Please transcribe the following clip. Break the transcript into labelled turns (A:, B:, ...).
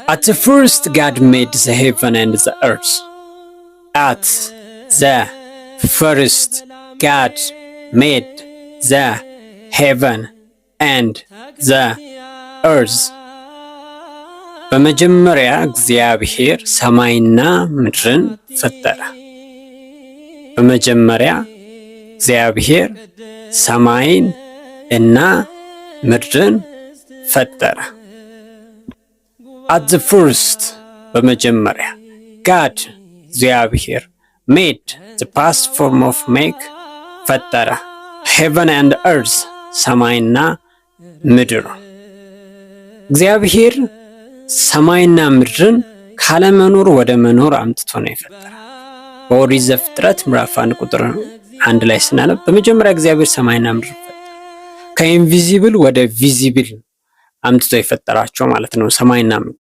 A: At the first God made the heaven and the earth. At the first God made the heaven and the earth. በመጀመሪያ እግዚአብሔር ሰማይና ምድርን ፈጠረ። በመጀመሪያ እግዚአብሔር ሰማይን እና ምድርን ፈጠረ። At the first, በመጀመሪያ God እግዚአብሔር made the past form of make ፈጠረ heaven and earth ሰማይና ምድር። እግዚአብሔር ሰማይና ምድርን ካለመኖር ወደ መኖር አምጥቶ ነው የፈጠረ። በኦሪት ዘፍጥረት ምዕራፍ 1 ቁጥር 1 ላይ ስናነብ በመጀመሪያ እግዚአብሔር ሰማይና ምድር ፈጠረ። ከኢንቪዚብል ወደ ቪዚብል አምጥቶ የፈጠራቸው ማለት ነው ሰማይና ምድር።